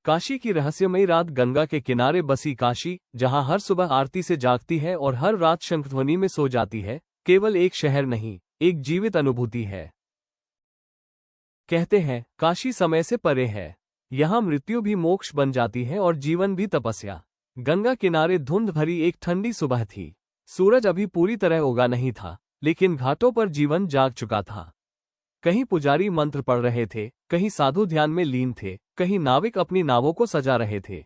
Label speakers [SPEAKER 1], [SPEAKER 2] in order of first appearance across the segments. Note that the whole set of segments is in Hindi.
[SPEAKER 1] काशी की रहस्यमयी रात। गंगा के किनारे बसी काशी, जहां हर सुबह आरती से जागती है और हर रात शंखध्वनि में सो जाती है, केवल एक शहर नहीं, एक जीवित अनुभूति है। कहते हैं काशी समय से परे है, यहाँ मृत्यु भी मोक्ष बन जाती है और जीवन भी तपस्या। गंगा किनारे धुंध भरी एक ठंडी सुबह थी। सूरज अभी पूरी तरह उगा नहीं था, लेकिन घाटों पर जीवन जाग चुका था। कहीं पुजारी मंत्र पढ़ रहे थे, कहीं साधु ध्यान में लीन थे, कहीं नाविक अपनी नावों को सजा रहे थे।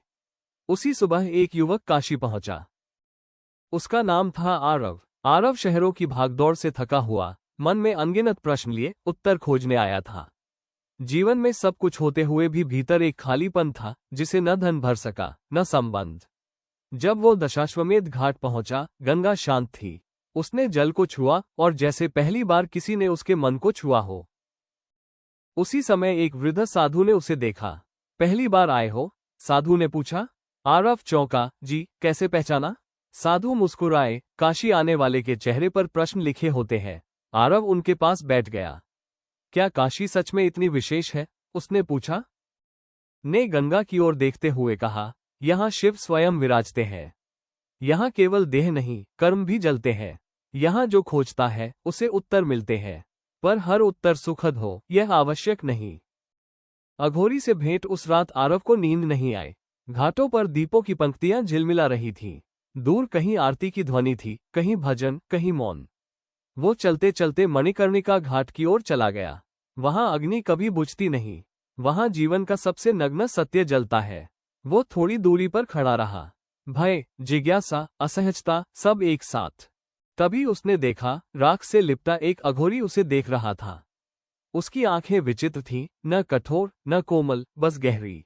[SPEAKER 1] उसी सुबह एक युवक काशी पहुंचा। उसका नाम था आरव। आरव शहरों की भागदौड़ से थका हुआ, मन में अनगिनत प्रश्न लिए उत्तर खोजने आया था। जीवन में सब कुछ होते हुए भी भीतर एक खालीपन था, जिसे न धन भर सका, न संबंध। जब वो दशाश्वमेध घाट पहुंचा, गंगा शांत थी। उसने जल को छुआ और जैसे पहली बार किसी ने उसके मन को छुआ हो। उसी समय एक वृद्ध साधु ने उसे देखा। पहली बार आए हो? साधु ने पूछा। आरव चौंका। जी, कैसे पहचाना? साधु मुस्कुराए। काशी आने वाले के चेहरे पर प्रश्न लिखे होते हैं। आरव उनके पास बैठ गया। क्या काशी सच में इतनी विशेष है? उसने पूछा। ने गंगा की ओर देखते हुए कहा, यहाँ शिव स्वयं विराजते हैं। यहाँ केवल देह नहीं, कर्म भी जलते हैं। यहाँ जो खोजता है उसे उत्तर मिलते हैं, पर हर उत्तर सुखद हो यह आवश्यक नहीं। अघोरी से भेंट। उस रात आरव को नींद नहीं आई। घाटों पर दीपों की पंक्तियां झिलमिला रही थीं। दूर कहीं आरती की ध्वनि थी, कहीं भजन, कहीं मौन। वो चलते चलते मणिकर्णिका घाट की ओर चला गया। वहां अग्नि कभी बुझती नहीं, वहां जीवन का सबसे नग्न सत्य जलता है। वो थोड़ी दूरी पर खड़ा रहा। भय, जिज्ञासा, असहजता सब एक साथ। तभी उसने देखा, राख से लिपटा एक अघोरी उसे देख रहा था। उसकी आंखें विचित्र थीं, न कठोर न कोमल, बस गहरी।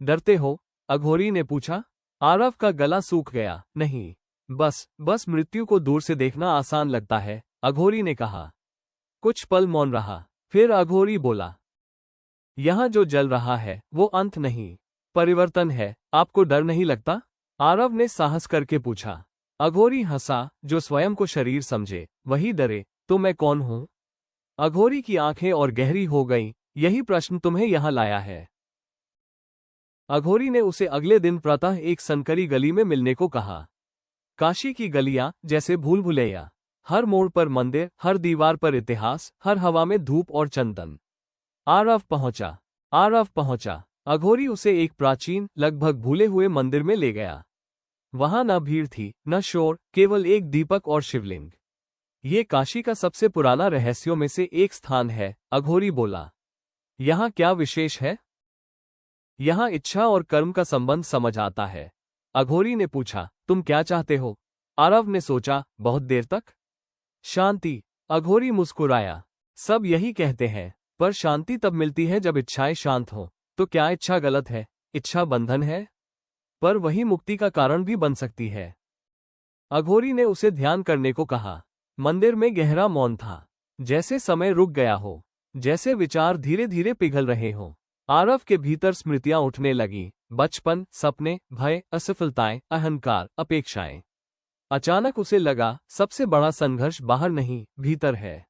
[SPEAKER 1] डरते हो? अघोरी ने पूछा। आरव का गला सूख गया। नहीं, बस मृत्यु को दूर से देखना आसान लगता है, अघोरी ने कहा। कुछ पल मौन रहा, फिर अघोरी बोला। यहाँ जो जल रहा है वो अंत नहीं, परिवर्तन है। आपको डर नहीं लगता? आरव ने साहस करके पूछा। अघोरी हंसा। जो स्वयं को शरीर समझे वही डरे, तो मैं कौन हूं? अघोरी की आंखें और गहरी हो गईं। यही प्रश्न तुम्हें यहां लाया है। अघोरी ने उसे अगले दिन प्रातः एक संकरी गली में मिलने को कहा। काशी की गलियां जैसे भूल भुलैया, हर मोड़ पर मंदिर, हर दीवार पर इतिहास, हर हवा में धूप और चंदन। आरव पहुंचा। अघोरी उसे एक प्राचीन, लगभग भूले हुए मंदिर में ले गया। वहां न भीड़ थी, न शोर, केवल एक दीपक और शिवलिंग। ये काशी का सबसे पुराना रहस्यों में से एक स्थान है, अघोरी बोला। यहाँ क्या विशेष है? यहाँ इच्छा और कर्म का संबंध समझ आता है। अघोरी ने पूछा। तुम क्या चाहते हो? आरव ने सोचा। बहुत देर तक। शांति। अघोरी मुस्कुराया। सब यही कहते हैं, पर शांति तब मिलती है जब इच्छाएं शांत हो। तो क्या इच्छा गलत है? इच्छा बंधन है, पर वही मुक्ति का कारण भी बन सकती है। अघोरी ने उसे ध्यान करने को कहा। मंदिर में गहरा मौन था, जैसे समय रुक गया हो, जैसे विचार धीरे धीरे पिघल रहे हों। आरव के भीतर स्मृतियां उठने लगीं। बचपन, सपने, भय, असफलताएं, अहंकार, अपेक्षाएं। अचानक उसे लगा, सबसे बड़ा संघर्ष बाहर नहीं, भीतर है।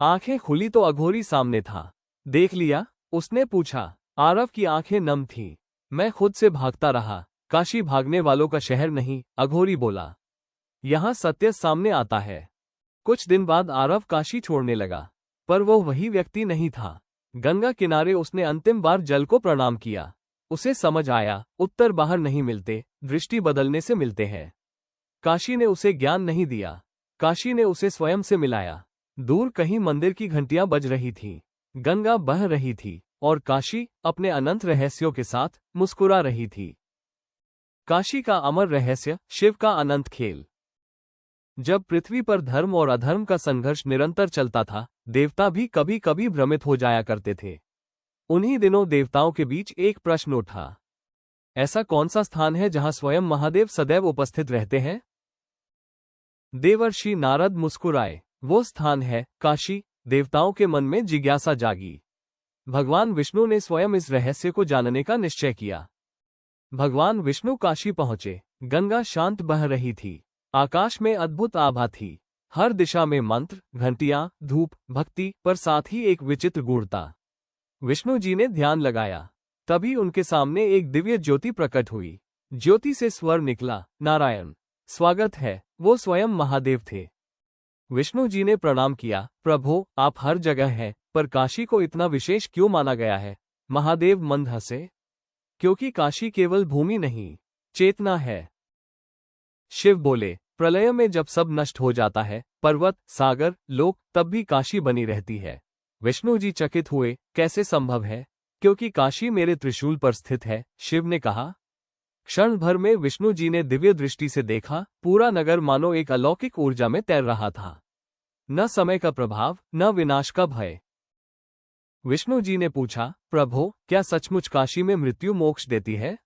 [SPEAKER 1] आंखें खुली तो अघोरी सामने था। देख लिया? उसने पूछा। आरव की आंखें नम थीं। मैं खुद से भागता रहा। काशी भागने वालों का शहर नहीं, अघोरी बोला। यहाँ सत्य सामने आता है। कुछ दिन बाद आरव काशी छोड़ने लगा, पर वो वही व्यक्ति नहीं था। गंगा किनारे उसने अंतिम बार जल को प्रणाम किया। उसे समझ आया, उत्तर बाहर नहीं मिलते, दृष्टि बदलने से मिलते हैं। काशी ने उसे ज्ञान नहीं दिया, काशी ने उसे स्वयं से मिलाया। दूर कहीं मंदिर की घंटियां बज रही थीं, गंगा बह रही थी, और काशी अपने अनंत रहस्यों के साथ मुस्कुरा रही थी। काशी का अमर रहस्य, शिव का अनंत खेल। जब पृथ्वी पर धर्म और अधर्म का संघर्ष निरंतर चलता था, देवता भी कभी कभी भ्रमित हो जाया करते थे। उन्हीं दिनों देवताओं के बीच एक प्रश्न उठा। ऐसा कौन सा स्थान है जहां स्वयं महादेव सदैव उपस्थित रहते हैं? देवर्षि नारद मुस्कुराए। वो स्थान है काशी। देवताओं के मन में जिज्ञासा जागी। भगवान विष्णु ने स्वयं इस रहस्य को जानने का निश्चय किया। भगवान विष्णु काशी पहुंचे। गंगा शांत बह रही थी। आकाश में अद्भुत आभा थी। हर दिशा में मंत्र, घंटियां, धूप, भक्ति, पर साथ ही एक विचित्र गूढ़ता। विष्णु जी ने ध्यान लगाया। तभी उनके सामने एक दिव्य ज्योति प्रकट हुई। ज्योति से स्वर निकला, नारायण, स्वागत है। वो स्वयं महादेव थे। विष्णु जी ने प्रणाम किया, प्रभु आप हर जगह हैं, पर काशी को इतना विशेष क्यों माना गया है? महादेव मंद हंसे, क्योंकि काशी केवल भूमि नहीं, चेतना है। शिव बोले, प्रलय में जब सब नष्ट हो जाता है, पर्वत, सागर, लोक, तब भी काशी बनी रहती है। विष्णु जी चकित हुए, कैसे संभव है? क्योंकि काशी मेरे त्रिशूल पर स्थित है, शिव ने कहा। क्षण भर में विष्णु जी ने दिव्य दृष्टि से देखा, पूरा नगर मानो एक अलौकिक ऊर्जा में तैर रहा था। न समय का प्रभाव, न विनाश का भय। विष्णु जी ने पूछा, प्रभु क्या सचमुच काशी में मृत्यु मोक्ष देती है?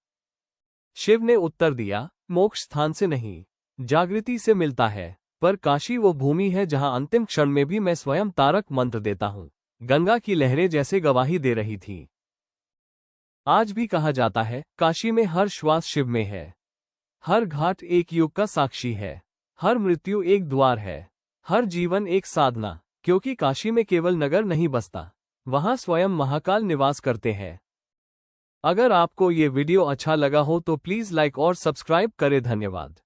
[SPEAKER 1] शिव ने उत्तर दिया, मोक्ष स्थान से नहीं, जागृति से मिलता है। पर काशी वो भूमि है जहां अंतिम क्षण में भी मैं स्वयं तारक मंत्र देता हूं। गंगा की लहरें जैसे गवाही दे रही थी। आज भी कहा जाता है, काशी में हर श्वास शिव में है। हर घाट एक युग का साक्षी है। हर मृत्यु एक द्वार है। हर जीवन एक साधना, क्योंकि काशी में केवल नगर नहीं बसता, वहां स्वयं महाकाल निवास करते हैं। अगर आपको ये वीडियो अच्छा लगा हो तो प्लीज लाइक और सब्सक्राइब करें। धन्यवाद।